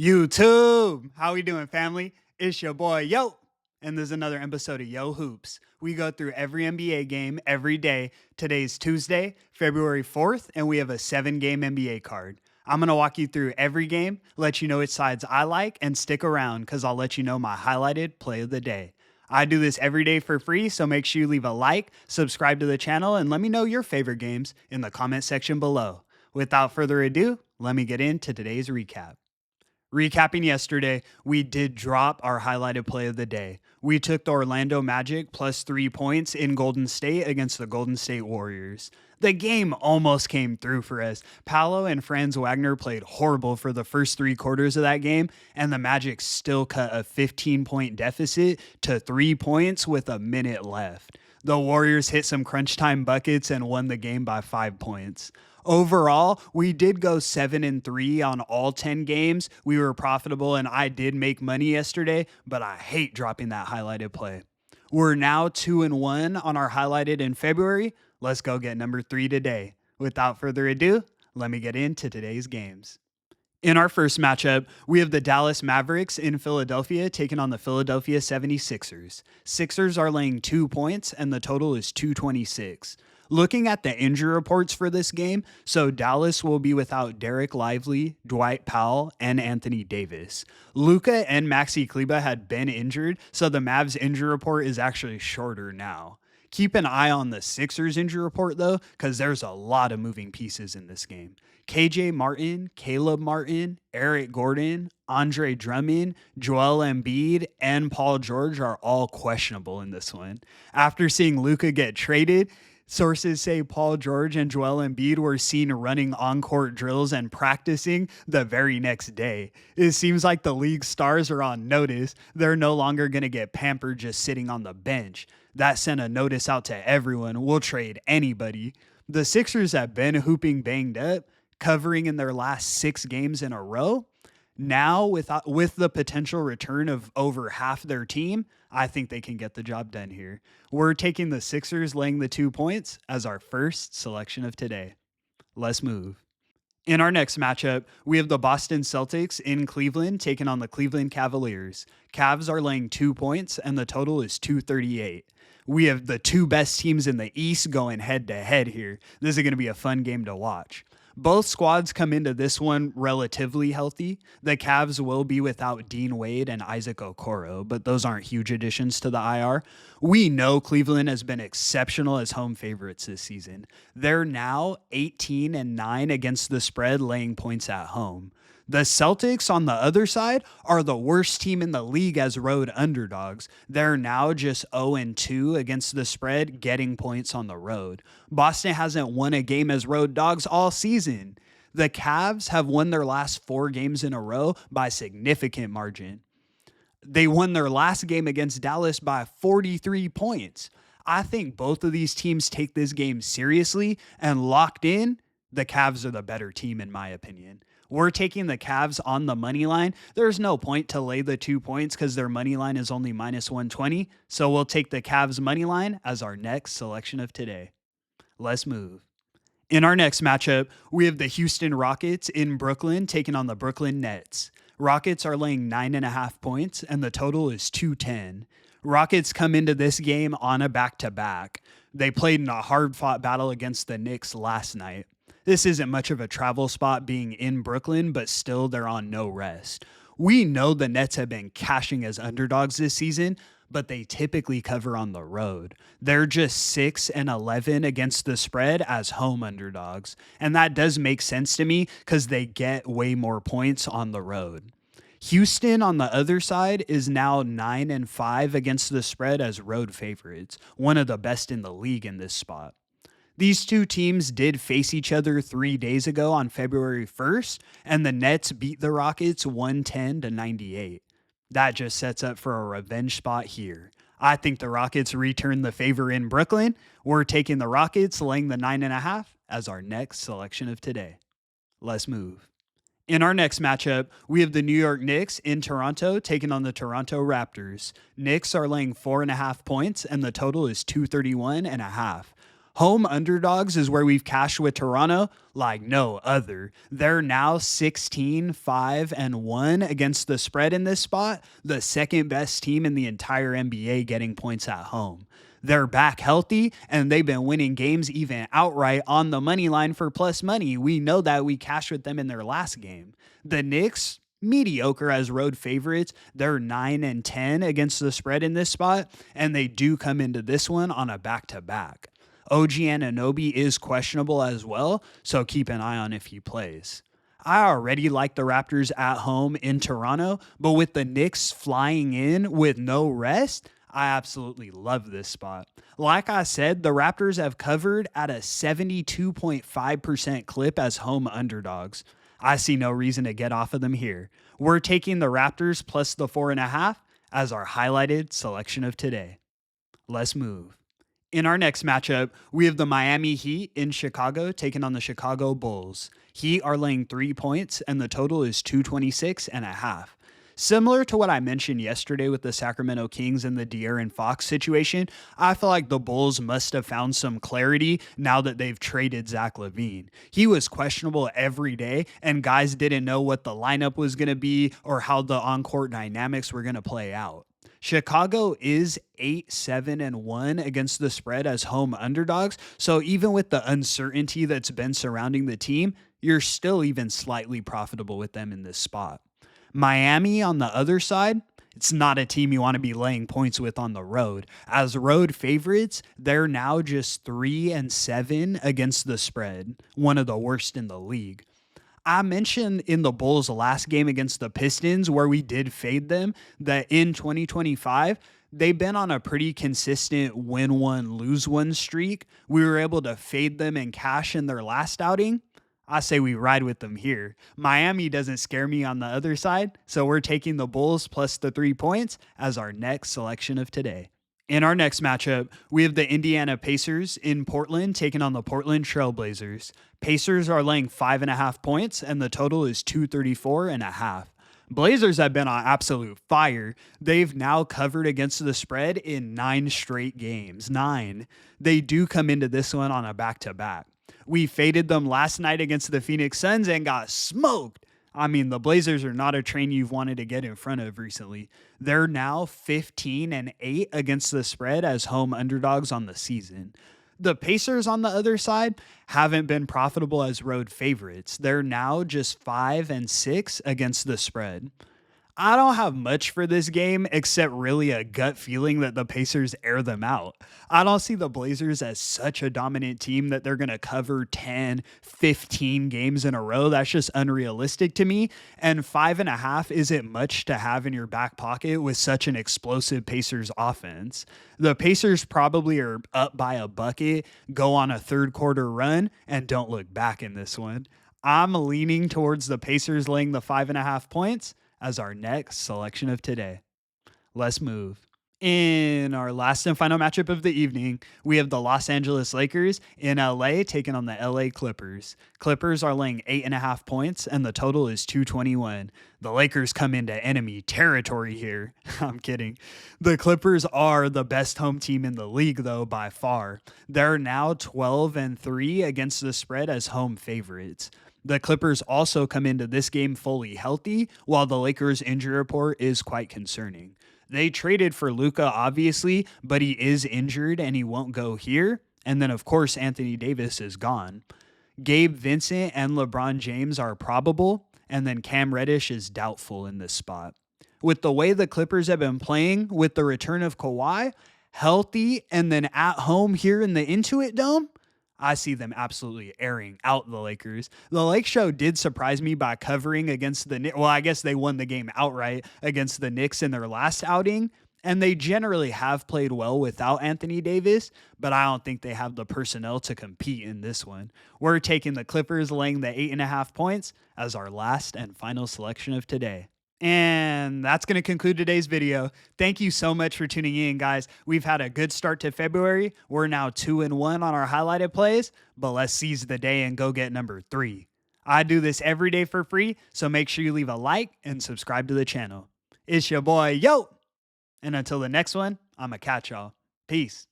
YouTube, how we doing, family? It's your boy Yo, and there's another episode of Yo Hoops. We go through every NBA game every day. Today's Tuesday, February 4th, and we have a 7-game NBA card. I'm gonna walk you through every game, let you know which sides I like, and stick around because I'll let you know my highlighted play of the day. I do this every day for free, so make sure you leave a like, subscribe to the channel, and let me know your favorite games in the comment section below. Without further ado, let me get into today's recap. Recapping yesterday, we did drop our highlighted play of the day. We took the Orlando Magic plus 3 points in Golden State against the Golden State Warriors. The game almost came through for us. Paolo and Franz Wagner played horrible for the first 3 quarters of that game, and the Magic still cut a 15-point deficit to 3 points with a minute left. The Warriors hit some crunch time buckets and won the game by 5 points. Overall, we did go 7-3 on all 10 games. We were profitable and I did make money yesterday, but I hate dropping that highlighted play. We're now 2-1 on our highlighted in February. Let's go get number 3 today. Without further ado, let me get into today's games. In our first matchup, we have the Dallas Mavericks in Philadelphia taking on the Philadelphia 76ers. Sixers are laying 2 points and the total is 226. Looking at the injury reports for this game, so Dallas will be without Derek Lively, Dwight Powell, and Anthony Davis. Luka and Maxi Kleba had been injured, so the Mavs injury report is actually shorter now. Keep an eye on the Sixers injury report though, because there's a lot of moving pieces in this game. KJ Martin, Caleb Martin, Eric Gordon, Andre Drummond, Joel Embiid, and Paul George are all questionable in this one. After seeing Luka get traded, sources say Paul George and Joel Embiid were seen running on-court drills and practicing the very next day. It seems like the league stars are on notice. They're no longer going to get pampered just sitting on the bench. That sent a notice out to everyone. We'll trade anybody. The Sixers have been hooping banged up, covering in their last 6 games in a row. Now, with the potential return of over half their team, I think they can get the job done here. We're taking the Sixers laying the 2 points as our first selection of today. Let's move. In our next matchup, we have the Boston Celtics in Cleveland taking on the Cleveland Cavaliers. Cavs are laying 2 points and the total is 238. We have the 2 best teams in the East going head to head here. This is going to be a fun game to watch. Both squads come into this one relatively healthy. The Cavs will be without Dean Wade and Isaac Okoro, but those aren't huge additions to the IR. We know Cleveland has been exceptional as home favorites this season. They're now 18-9 against the spread, laying points at home. The Celtics, on the other side, are the worst team in the league as road underdogs. They're now just 0-2 against the spread, getting points on the road. Boston hasn't won a game as road dogs all season. The Cavs have won their last 4 games in a row by significant margin. They won their last game against Dallas by 43 points. I think both of these teams take this game seriously and locked in. The Cavs are the better team, in my opinion. We're taking the Cavs on the money line. There's no point to lay the 2 points because their money line is only minus 120. So we'll take the Cavs money line as our next selection of today. Let's move. In our next matchup, we have the Houston Rockets in Brooklyn taking on the Brooklyn Nets. Rockets are laying 9.5 points and the total is 210. Rockets come into this game on a back-to-back. They played in a hard-fought battle against the Knicks last night. This isn't much of a travel spot being in Brooklyn, but still they're on no rest. We know the Nets have been cashing as underdogs this season, but they typically cover on the road. They're just 6-11 against the spread as home underdogs. And that does make sense to me because they get way more points on the road. Houston, on the other side, is now 9-5 against the spread as road favorites, one of the best in the league in this spot. These 2 teams did face each other 3 days ago on February 1st, and the Nets beat the Rockets 110-98. That just sets up for a revenge spot here. I think the Rockets return the favor in Brooklyn. We're taking the Rockets, laying the 9.5 as our next selection of today. Let's move. In our next matchup, we have the New York Knicks in Toronto taking on the Toronto Raptors. Knicks are laying 4.5 points, and the total is 231.5. Home underdogs is where we've cashed with Toronto like no other. They're now 16, 5, and 1 against the spread in this spot, the second best team in the entire NBA getting points at home. They're back healthy and they've been winning games even outright on the money line for plus money. We know that we cashed with them in their last game. The Knicks, mediocre as road favorites. They're 9 and 10 against the spread in this spot, and they do come into this one on a back-to-back. OG Anunoby is questionable as well, so keep an eye on if he plays. I already like the Raptors at home in Toronto, but with the Knicks flying in with no rest, I absolutely love this spot. Like I said, the Raptors have covered at a 72.5% clip as home underdogs. I see no reason to get off of them here. We're taking the Raptors plus the 4.5 as our highlighted selection of today. Let's move. In our next matchup, we have the Miami Heat in Chicago taking on the Chicago Bulls. Heat are laying 3 points and the total is 226.5. Similar to what I mentioned yesterday with the Sacramento Kings and the De'Aaron Fox situation, I feel like the Bulls must have found some clarity now that they've traded Zach LaVine. He was questionable every day, and guys didn't know what the lineup was going to be or how the on-court dynamics were going to play out. Chicago is 8-7-1 against the spread as home underdogs, so even with the uncertainty that's been surrounding the team, you're still even slightly profitable with them in this spot. Miami on the other side, it's not a team you want to be laying points with on the road. As road favorites, they're now just 3-7 against the spread, one of the worst in the league. I mentioned in the Bulls' last game against the Pistons, where we did fade them, that in 2025, they've been on a pretty consistent win one, lose one streak. We were able to fade them and cash in their last outing. I say we ride with them here. Miami doesn't scare me on the other side, so we're taking the Bulls plus the 3 points as our next selection of today. In our next matchup, we have the Indiana Pacers in Portland taking on the Portland Trailblazers. Pacers are laying 5.5 points, and the total is 234.5. Blazers have been on absolute fire. They've now covered against the spread in 9 straight games. 9. They do come into this one on a back-to-back. We faded them last night against the Phoenix Suns and got smoked. I mean, the Blazers are not a train you've wanted to get in front of recently. They're now 15-8 against the spread as home underdogs on the season. The Pacers on the other side haven't been profitable as road favorites. They're now just 5-6 against the spread. I don't have much for this game except really a gut feeling that the Pacers air them out. I don't see the Blazers as such a dominant team that they're going to cover 10, 15 games in a row. That's just unrealistic to me. And 5.5 isn't much to have in your back pocket with such an explosive Pacers offense. The Pacers probably are up by a bucket, go on a third quarter run, and don't look back in this one. I'm leaning towards the Pacers laying the 5.5 points as our next selection of today. Let's move. In our last and final matchup of the evening, we have the Los Angeles Lakers in LA taking on the LA Clippers. Clippers are laying 8.5 points, and the total is 221. The Lakers come into enemy territory here. I'm kidding. The Clippers are the best home team in the league, though, by far. They're now 12-3 against the spread as home favorites. The Clippers also come into this game fully healthy, while the Lakers' injury report is quite concerning. They traded for Luka, obviously, but he is injured and he won't go here. And then, of course, Anthony Davis is gone. Gabe Vincent and LeBron James are probable, and then Cam Reddish is doubtful in this spot. With the way the Clippers have been playing, with the return of Kawhi, healthy, and then at home here in the Intuit Dome, I see them absolutely airing out the Lakers. The Lake Show did surprise me by covering against the Knicks. Well, I guess they won the game outright against the Knicks in their last outing, and they generally have played well without Anthony Davis, but I don't think they have the personnel to compete in this one. We're taking the Clippers laying the 8.5 points as our last and final selection of today. And that's going to conclude today's video. Thank you so much for tuning in, guys. We've had a good start to February. We're now 2-1 on our highlighted plays, but let's seize the day and go get number 3. I do this every day for free, so make sure you leave a like and subscribe to the channel. It's your boy, Yo! And until the next one, I'ma catch y'all. Peace.